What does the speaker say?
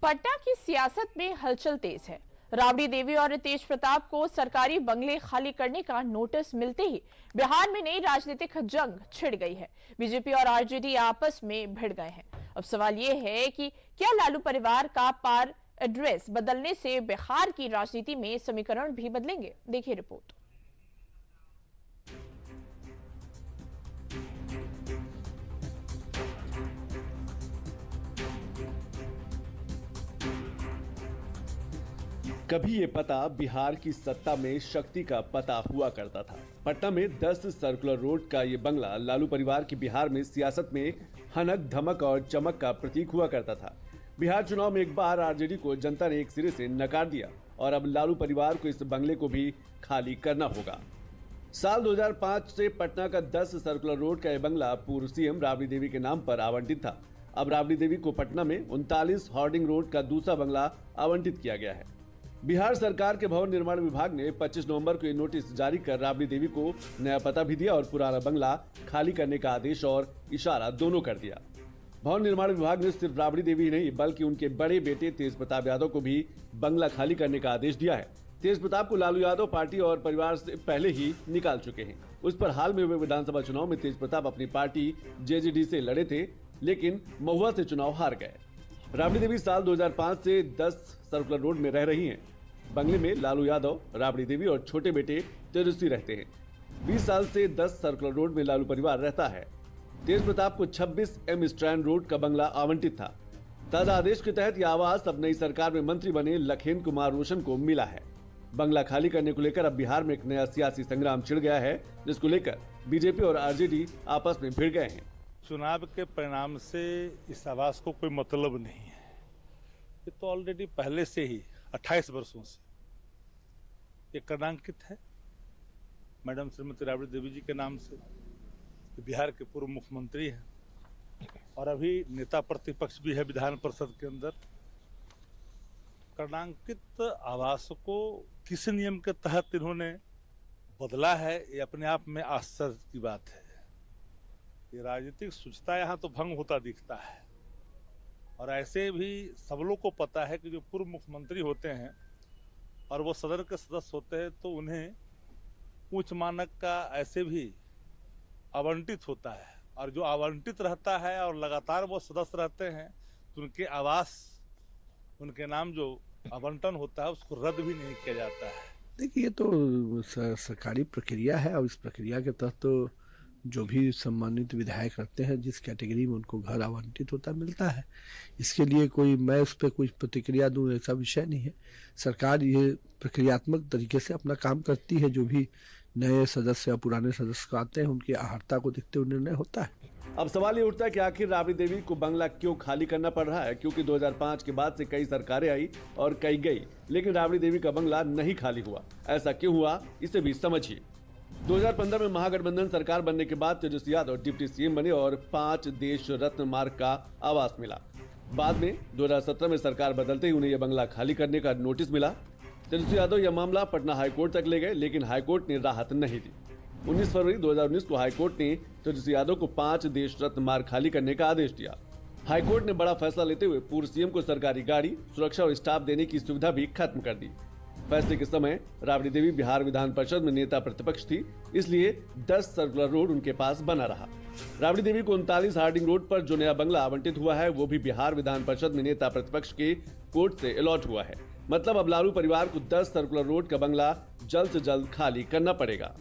पटना की सियासत में हलचल तेज है। राबड़ी देवी और तेज प्रताप को सरकारी बंगले खाली करने का नोटिस मिलते ही बिहार में नई राजनीतिक जंग छिड़ गई है। बीजेपी और आरजेडी आपस में भिड़ गए हैं। अब सवाल यह है कि क्या लालू परिवार का पार एड्रेस बदलने से बिहार की राजनीति में समीकरण भी बदलेंगे। देखिए रिपोर्ट। कभी ये पता बिहार की सत्ता में शक्ति का पता हुआ करता था। पटना में 10 सर्कुलर रोड का ये बंगला लालू परिवार की बिहार में सियासत में हनक धमक और चमक का प्रतीक हुआ करता था। बिहार चुनाव में एक बार आरजेडी को जनता ने एक सिरे से नकार दिया और अब लालू परिवार को इस बंगले को भी खाली करना होगा। साल 2005 से पटना का 10 सर्कुलर रोड का यह बंगला पूर्व सीएम राबड़ी देवी के नाम पर आवंटित था। अब राबड़ी देवी को पटना में 39 हॉर्डिंग रोड का दूसरा बंगला आवंटित किया गया है। बिहार सरकार के भवन निर्माण विभाग ने 25 नवंबर को ये नोटिस जारी कर राबड़ी देवी को नया पता भी दिया और पुराना बंगला खाली करने का आदेश और इशारा दोनों कर दिया। भवन निर्माण विभाग ने सिर्फ राबड़ी देवी ही नहीं बल्कि उनके बड़े बेटे तेज प्रताप यादव को भी बंगला खाली करने का आदेश दिया है। तेज प्रताप को लालू यादव पार्टी और परिवार से पहले ही निकाल चुके हैं। उस पर हाल में हुए विधानसभा चुनाव में तेज प्रताप अपनी पार्टी जेजेडी से लड़े थे, लेकिन महुआ से चुनाव हार गए। राबड़ी देवी साल 2005 से 10 सर्कुलर रोड में रह रही हैं। बंगले में लालू यादव, राबड़ी देवी और छोटे बेटे तेजस्वी रहते हैं। 20 साल से 10 सर्कुलर रोड में लालू परिवार रहता है। तेज प्रताप को 26 एम स्ट्रैंड रोड का बंगला आवंटित था। ताजा आदेश के तहत यह आवास अब नई सरकार में मंत्री बने लखेन कुमार रोशन को मिला है। बंगला खाली करने को लेकर अब बिहार में एक नया सियासी संग्राम छिड़ गया है, जिसको लेकर बीजेपी और आरजेडी आपस में भिड़ गए हैं। चुनाव के परिणाम से इस आवास को कोई मतलब नहीं है। ये तो ऑलरेडी पहले से ही 28 वर्षों से ये कदांकित है मैडम श्रीमती राबड़ी देवी जी के नाम से। बिहार के पूर्व मुख्यमंत्री हैं और अभी नेता प्रतिपक्ष भी है विधान परिषद के अंदर। कदांकित आवास को किस नियम के तहत इन्होंने बदला है, ये अपने आप में आश्चर्य की बात है। ये राजनीतिक शुचिता यहाँ तो भंग होता दिखता है। और ऐसे भी सब लोग को पता है कि जो पूर्व मुख्यमंत्री होते हैं और वो सदन के सदस्य होते हैं तो उन्हें उच्च मानक का ऐसे भी आवंटित होता है, और जो आवंटित रहता है और लगातार वो सदस्य रहते हैं तो उनके आवास, उनके नाम जो आवंटन होता है उसको रद्द भी नहीं किया जाता है। देखिए, ये तो सरकारी प्रक्रिया है और इस प्रक्रिया के तहत तो जो भी सम्मानित विधायक रहते हैं जिस कैटेगरी में उनको घर आवंटित होता मिलता है। इसके लिए कोई मैं उस पर कुछ प्रतिक्रिया दूं ऐसा विषय नहीं है। सरकार ये प्रक्रियात्मक तरीके से अपना काम करती है। जो भी नए सदस्य या पुराने सदस्य आते हैं उनकी अहर्ता को देखते हुए निर्णय होता है। अब सवाल ये उठता है कि आखिर राबड़ी देवी को बंगला क्यों खाली करना पड़ रहा है, क्योंकि 2005 के बाद से कई सरकारें आई और कई गई, लेकिन राबड़ी देवी का बंगला नहीं खाली हुआ। ऐसा क्यों हुआ, इसे भी समझिए। 2015 में महागठबंधन सरकार बनने के बाद तेजस्वी यादव डिप्टी सीएम बने और 5 देश रत्न मार्ग का आवास मिला। बाद में 2017 में सरकार बदलते ही उन्हें यह बंगला खाली करने का नोटिस मिला। तेजस्वी यादव यह मामला पटना हाईकोर्ट तक ले गए, लेकिन हाईकोर्ट ने राहत नहीं दी। 19 फरवरी 2019 को हाईकोर्ट ने तेजस्वी यादव को 5 देश रत्न मार्ग खाली करने का आदेश दिया। हाईकोर्ट ने बड़ा फैसला लेते हुए पूर्व सीएम को सरकारी गाड़ी, सुरक्षा और स्टाफ देने की सुविधा भी खत्म कर दी। फैसले के समय राबड़ी देवी बिहार विधान परिषद में नेता प्रतिपक्ष थी, इसलिए 10 सर्कुलर रोड उनके पास बना रहा। राबड़ी देवी को 39 हार्डिंग रोड पर जो नया बंगला आवंटित हुआ है वो भी बिहार विधान परिषद में नेता प्रतिपक्ष के कोर्ट से अलॉट हुआ है। मतलब अब लालू परिवार को 10 सर्कुलर रोड का बंगला जल्द से जल्द खाली करना पड़ेगा।